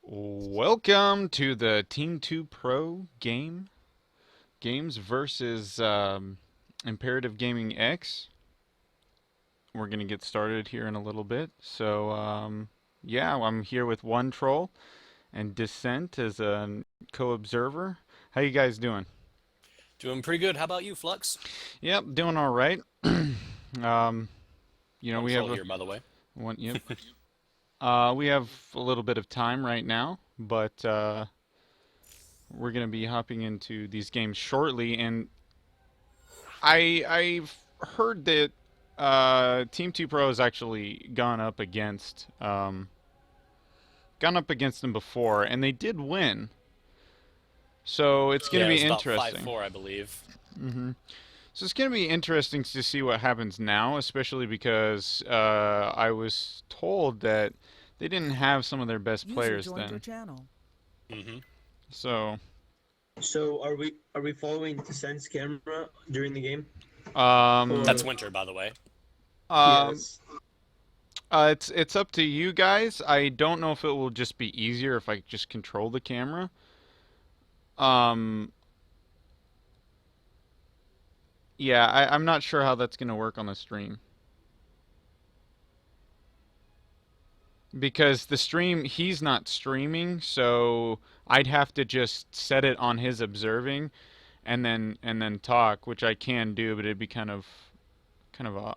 Welcome to the Team 2 Pro games versus Imperative Gaming X. We're gonna get started here in a little bit. Yeah, I'm here with One Troll and Descent as a co-observer. How you guys doing? Doing pretty good. How about you, Flux? Yep, doing all right. um, One we have troll here, by the way. one. Yep. We have a little bit of time right now, but we're gonna be hopping into these games shortly, and I've heard that Team Two Pro has actually gone up against them before, and they did win. So it's going to Yeah, it be was about interesting. 5-4, I believe. hmm So it's going to be interesting to see what happens now, especially because I was told that they didn't have some of their best User players joined your then. channel. hmm So So are we following Descent's camera during the game? That's um, Or Winter, by the way. um, yes. it's up to you guys. I don't know if it will just be easier if I just control the camera. Um, yeah, I'm not sure how that's gonna work on the stream because the stream he's not streaming, so I'd have to just set it on his observing and then talk, which I can do, but it'd be kind of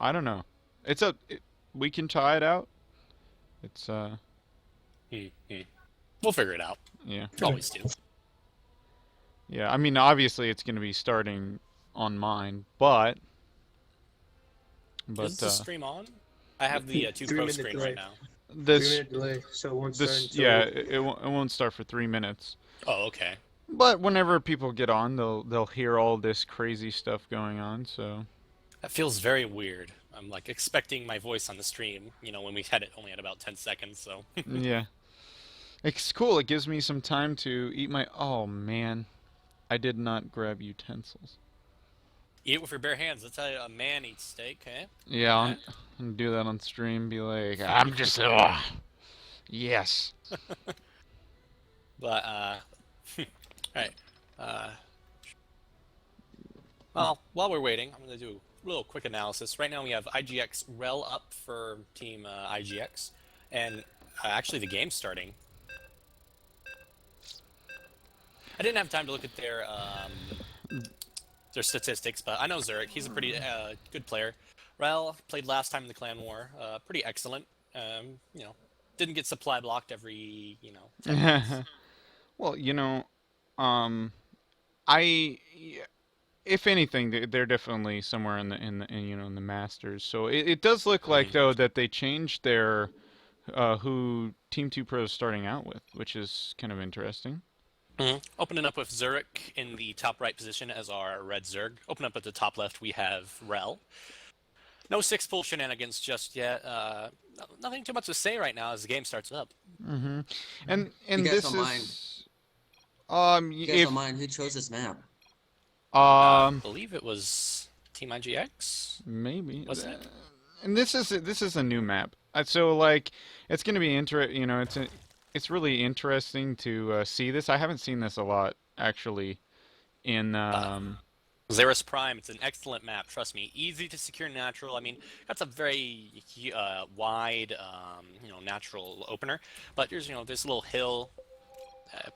I don't know. We can try it out. It's Mm-hmm. We'll figure it out. yeah. Always do. Yeah, I mean obviously it's gonna be starting on mine, but Is but the stream on? I have the 2 Three Pro minute screen right delay. now. Three this minute delay. So it won't start this yeah, until it won't start for 3 minutes. Oh, okay. But whenever people get on, they'll hear all this crazy stuff going on. So That feels very weird. I'm like expecting my voice on the stream, when we had it only at about 10 seconds, so. yeah, it's cool. It gives me some time to eat my. Oh man, I did not grab utensils. Eat it with your bare hands. That's how a man eats steak, eh? Yeah, Eh? I'm gonna do that on stream. Be like, I'm just. Yes. But, alright. Uh, Well, while we're waiting, I'm going to do a little quick analysis. Right now we have iGx rel up for team iGx, and actually the game's starting. I didn't have time to look at their statistics, but I know Zurich. He's a pretty good player. Rel played last time in the Clan War. Pretty excellent. Didn't get supply blocked every 10 minutes. Well, um, I if anything, they're definitely somewhere in the Masters. So it does look like Mhm. though that they changed their who Team Two Pro is starting out with, which is kind of interesting. Opening up with Zurich in the top right position as our red Zerg. Open up at the top left, we have Rel. No six pull shenanigans just yet. Nothing too much to say right now as the game starts up. hmm You and guys this don't mind. is You guys if don't mind who chose this map? I um believe it was Team IGX, maybe wasn't it? and this is a new map. So like it's gonna be it's really interesting to see this. I haven't seen this a lot actually in Uh, Xeris Prime, it's an excellent map, trust me. Easy to secure natural. I mean, that's a very wide, natural opener. But there's this little hill,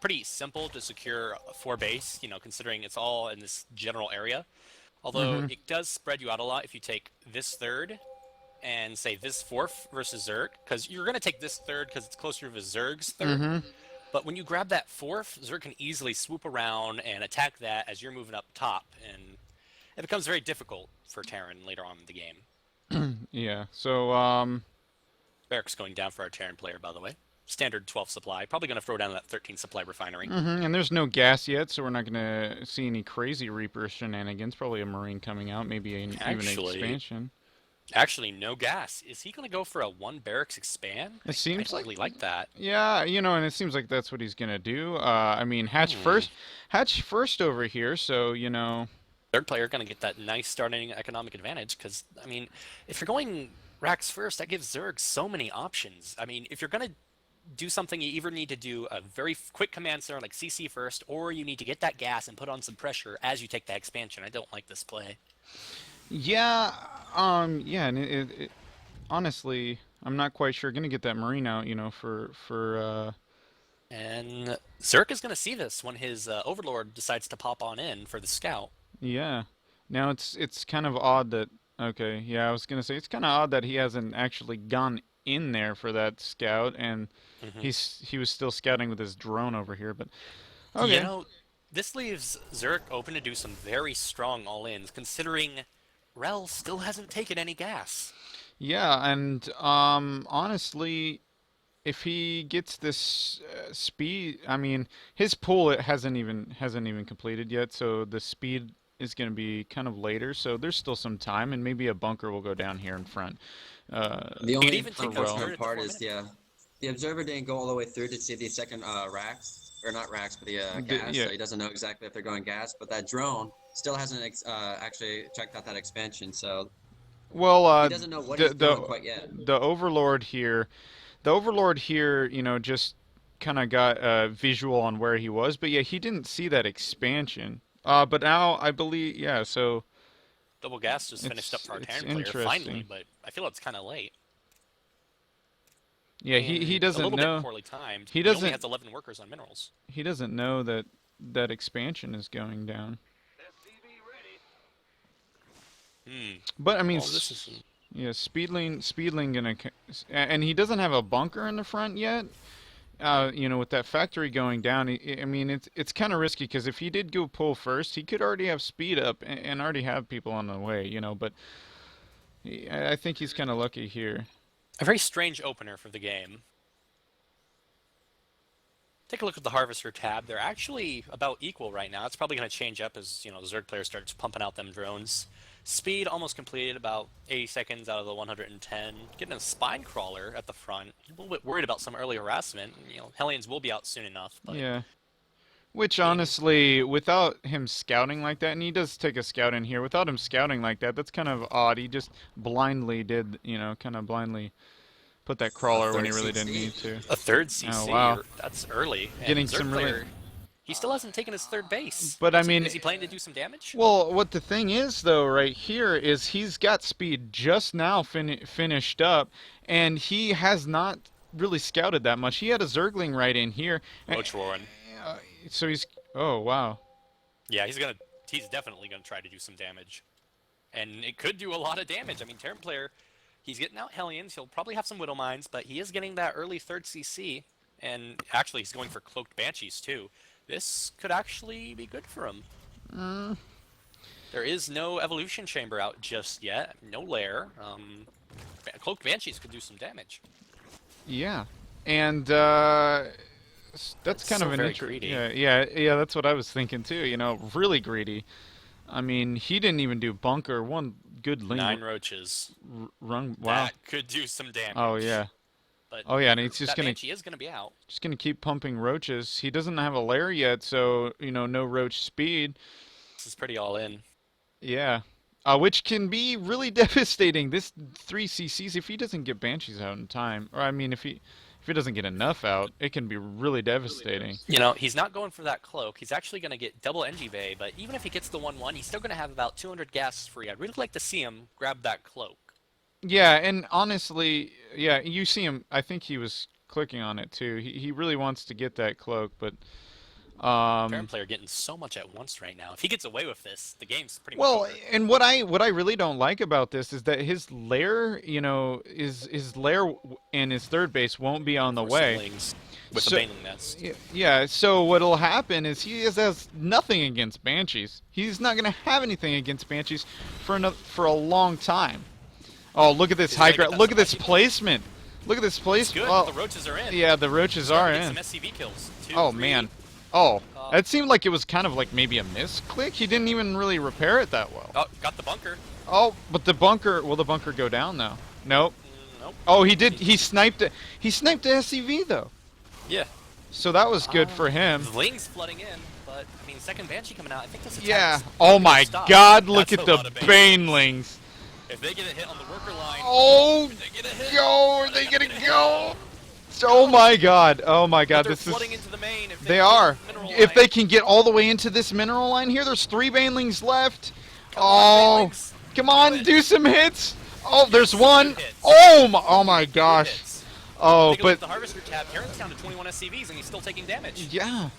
pretty simple to secure for base, considering it's all in this general area. Although hmm it does spread you out a lot if you take this third and say this fourth versus Zerg, because you're going to take this third because it's closer to Zerg's third. hmm But when you grab that fourth, Zerg can easily swoop around and attack that as you're moving up top, and it becomes very difficult for Terran later on in the game. yeah. So Barracks going down for our Terran player, by the way. Standard 12 supply. Probably going to throw down that 13 supply refinery. and there's no gas yet, so we're not gonna see any crazy Reaper shenanigans. Probably a Marine coming out, maybe even an Actually, expansion. actually, no gas. Is he going to go for a one barracks expand? It I seems don't like really like that. yeah, and it seems like that's what he's gonna do. I mean, Hmm. Hatch first over here, so Third player going to get that nice starting economic advantage because, if you're going racks first, that gives Zerg so many options. If you're going to do something, you either need to do a very quick command center like CC first, or you need to get that gas and put on some pressure as you take that expansion. I don't like this play. Yeah, yeah, and honestly, I'm not quite sure. Gonna get that Marine out, you know, And Zerk is going to see this when his Overlord decides to pop on in for the scout. yeah. Now it's kind of odd that okay, yeah, I was gonna say it's kind of odd that he hasn't actually gone in there for that scout, and he was still scouting with his drone over here, but okay. You know, this leaves Zerk open to do some very strong all-ins, considering Rel still hasn't taken any gas. Yeah, and honestly, if he gets this speed, I mean, his pull it hasn't even completed yet, so the speed is going to be kind of later. So there's still some time, and maybe a bunker will go down here in front. The only even take those unfortunate part 4 is the observer didn't go all the way through to see the second racks, or not racks, but the gas. yeah. So he doesn't know exactly if they're going gas. But that drone still hasn't actually checked out that expansion, so Well, he doesn't know what he's doing quite yet. the Overlord here, you know, just kind of got a visual on where he was, but yeah, he didn't see that expansion. But now I believe, yeah, so Double gas just finished up for our it's Terran player finally, interesting. but I feel it's kind of late. yeah, he A doesn't little know bit poorly timed. he He only doesn't has 11 workers on minerals. he doesn't know that that expansion is going down. But I mean, Well, this is yeah, Speedling gonna, and he doesn't have a bunker in the front yet. You know, with that factory going down, I mean, it's kind of risky because if he did go pull first, he could already have speed up and already have people on the way, you know. But I think he's kind of lucky here. a very strange opener for the game. Take a look at the Harvester tab. They're actually about equal right now. It's probably going to change up as, you know, the Zerg player starts pumping out them drones. Speed almost completed, about 80 seconds out of the 110. Getting a spine crawler at the front. A little bit worried about some early harassment. You know, Hellions will be out soon enough. But Yeah. Which honestly, without him scouting like that, and he does take a scout in here, without him scouting like that, that's kind of odd. He just blindly did, you know, kind of blindly put that crawler when he really didn't need to. a third CC. Oh, wow. That's early. And Getting Zerg some really- player, he still hasn't taken his third base. But I mean, is he planning to do some damage? well, what the thing is though, right here, is he's got speed just now finished up, and he has not really scouted that much. He had a Zergling right in here. Roach Warren. So he's, oh wow. Yeah, he's definitely gonna try to do some damage, and it could do a lot of damage. I mean, Terran player, he's getting out Hellions. He'll probably have some Widow Mines, but he is getting that early third CC, and actually he's going for cloaked Banshees too. This could actually be good for him. There is no evolution chamber out just yet. No lair. Cloaked Banshees could do some damage. Yeah, and that's kind so of an very interesting. greedy. Yeah. That's what I was thinking too. You know, really greedy. I mean, he didn't even do bunker. One good link 9 roaches. run. Wow. That could do some damage. Oh yeah. But Oh yeah, and he's just that gonna Banshee is gonna be out. keep pumping roaches. He doesn't have a lair yet, so you know, no roach speed. This is pretty all in. Yeah. Which can be really devastating. This 3 CCs, if he doesn't get Banshees out in time, or I mean, if he doesn't get enough out, it can be really devastating. You know, he's not going for that cloak. He's actually going to get double NGV, but even if he gets the 1-1, he's still going to have about 200 gas free. I'd really like to see him grab that cloak. Yeah, and honestly, yeah, you see him. I think he was clicking on it too. He really wants to get that cloak, but Terran player getting so much at once right now. If he gets away with this, the game's pretty much well, over. and what I really don't like about this is that his lair, you know, his lair and his third base won't be on the Four way. siblings with So- a Baneling Nest. Yeah, so what'll happen is he has nothing against Banshees. He's not gonna have anything against Banshees for a long time. Oh, look at this He's high gonna get ground. that Look at this spiky. placement. Look at this It's placement. good. Well, The roaches are in. yeah, the roaches Starting are to get in. some SCV kills. 2, Oh 3. man. Oh, it seemed like it was kind of like maybe a misclick. He didn't even really repair it that well. Oh, got the bunker. Oh, but the bunker. Will the bunker go down though? Nope. Nope. Oh, he did. He sniped it. He sniped the SCV though. Yeah. So that was good for him. Ling's flooding in, but I mean, second Banshee coming out. I think this attack Yeah. is Oh my stop. God! Look That's at a the lot of Oh my god. Oh my But god. they're This flooding is... into the main. If They can are. get mineral If line. they can get all the way into this mineral line here, there's 3 banelings left. Come on, Oh, Banelings. come Do on, it. do some hits. Oh, there's Yes, one. good hits. Oh my Good gosh. hits. Oh, Take a look at but the Harvester tab. Terran's down to 21 SCVs and he's still taking damage. yeah.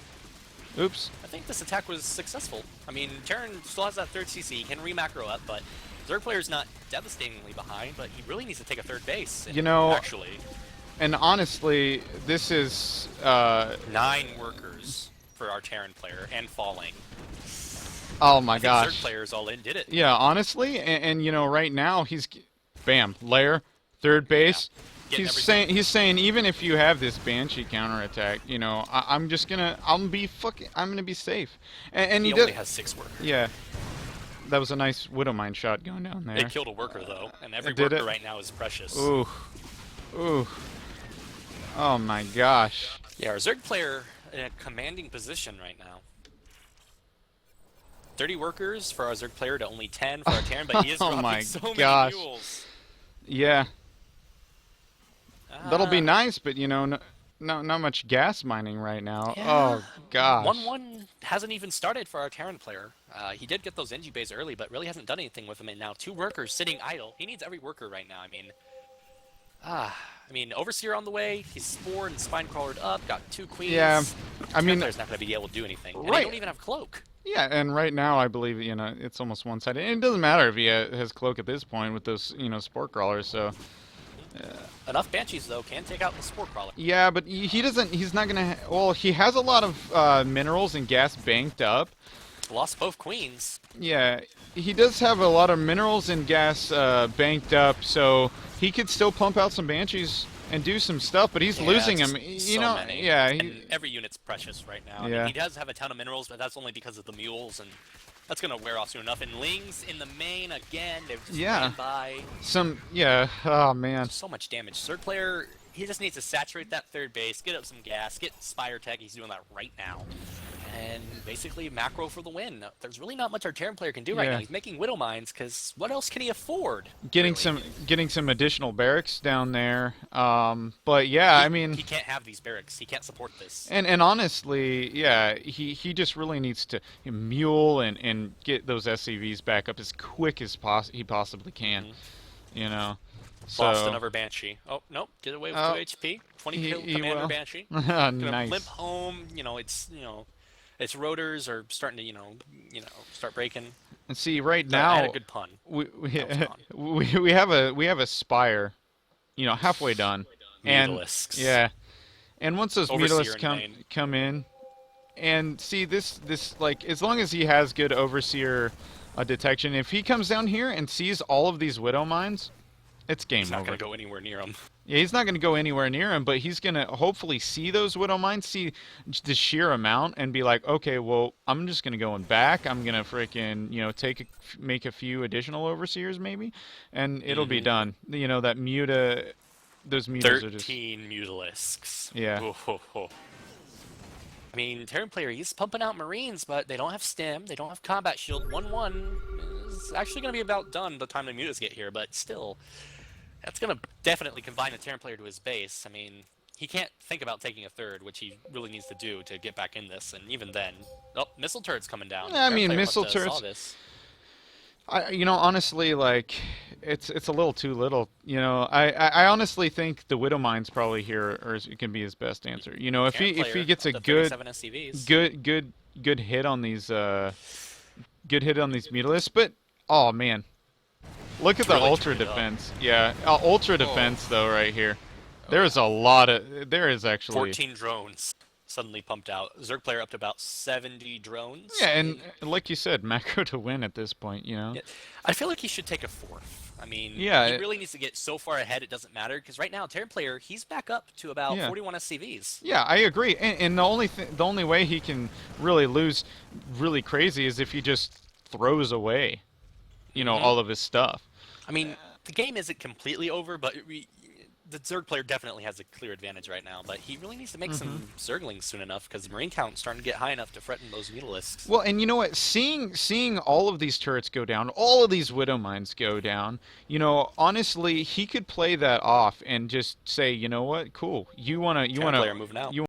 Oops. I think this attack was successful. I mean, Terran still has that third CC, he can re-macro up, but Zerg player's not devastatingly behind, but he really needs to take a third base. You know, actually, and honestly, this is 9 workers for our Terran player and falling. oh my I think gosh. Zerg players all in did it. Yeah, honestly, and you know, right now he's bam, lair, third base. Getting He's everything. saying even if you have this Banshee counterattack, you know, I'm gonna be safe. And He he only does, has 6 workers. yeah. That was a nice Widowmine shot going down there. It killed a worker though, and every Did worker it? right now is precious. Ooh. Ooh. Oh my gosh. Yeah, our Zerg player in a commanding position right now. 30 workers for our Zerg player to only 10 for our Terran, but he is Oh dropping my so gosh. many mules. Yeah. That'll be Ah, nice, but you know, not much gas mining right now. Yeah. Oh gosh. 1-1 hasn't even started for our Terran player. He did get those Engi bays early, but really hasn't done anything with them. And now 2 workers sitting idle. He needs every worker right now. I mean, Overseer on the way. He's Spored and Spine Crawlered up. Got 2 queens. Yeah, I mean, Terran player's not going to be able to do anything. And right. they don't even have Cloak. Yeah, and right now I believe, you know, it's almost one-sided. And it doesn't matter if he has cloak at this point with those, you know, sport crawlers. So Enough Banshees, though, can take out the Spore Crawler. yeah, but he doesn't. He's not gonna. Well, he has a lot of minerals and gas banked up. Lost both queens. Yeah, he does have a lot of minerals and gas banked up, so he could still pump out some banshees and do some stuff. But he's Yeah, losing it's them. You so know, many. yeah. And every unit's precious right now. I Yeah. mean, he does have a ton of minerals, but that's only because of the mules, and that's gonna wear off soon enough. And Lings in the main again. They've just Yeah. ran by. Yeah. Oh man. So much damage. Third player, he just needs to saturate that third base, get up some gas, get Spire Tech. He's doing that right now. And basically macro for the win. There's really not much our Terran player can do right Yeah. now. He's making Widow Mines because what else can he afford? Getting some additional barracks down there. But yeah, I mean. He can't have these barracks. He can't support this. And honestly, yeah, he just really needs to mule and get those SCVs back up as quick as he possibly can. You know. Lost So another Banshee. Oh, nope. Did away with Oh, 2 HP. 20 he- kill he Commander will. Banshee. Gonna nice. limp home. Its rotors are starting to, start breaking. And see, right I had now a good pun. we That we have a spire, you know, halfway done. And Mutalisks. yeah, and once those Overseer mutalisks in main. come in, and see this like as long as he has good overseer detection, if he comes down here and sees all of these widow mines, it's game He's not over. going to go anywhere near him. Yeah, he's not going to go anywhere near him, but he's going to hopefully see those widow mines, see the sheer amount, and be like, okay, well, I'm just going to go in back. I'm going to freaking, you know, make a few additional overseers maybe, and it'll be done. You know, that those mutas are just 13 Mutalisks. Yeah. Oh, ho, ho. I mean, Terran player, he's pumping out Marines, but they don't have stem, they don't have combat shield. 1-1 is actually going to be about done by the time the mutas get here, but still, that's going to definitely confine the Terran player to his base. I mean, he can't think about taking a third, which he really needs to do to get back in this, and even then... Oh, missile turrets coming down. Yeah, I Terran mean, player missile must have saw turrets- this. you know, honestly, like, it's a little too little. You know, I honestly think the widow mines probably here can be his best answer. You know, if Terran he player, gets a up to good 37 SCVs. good hit on these mutalisks, but oh man, look at the Really ultra turned it up. defense. Yeah, ultra defense though right here. There is actually 14 drones suddenly pumped out. Zerg player up to about 70 drones. yeah, and like you said, macro to win at this point. You know. Yeah. I feel like he should take a fourth. I mean, Yeah, he really needs to get so far ahead it doesn't matter, because right now, Terran player, he's back up to about Yeah. 41 SCVs. Yeah, I agree. And the only way he can really lose really crazy is if he just throws away, you know, all of his stuff. I mean, the game isn't completely over, but the Zerg player definitely has a clear advantage right now, but he really needs to make some Zerglings soon enough because Marine count's starting to get high enough to threaten those Mutalisks. Well, and you know what? Seeing all of these turrets go down, all of these Widow Mines go down, you know, honestly, he could play that off and just say, you know what? Cool. You Terran player moving out. You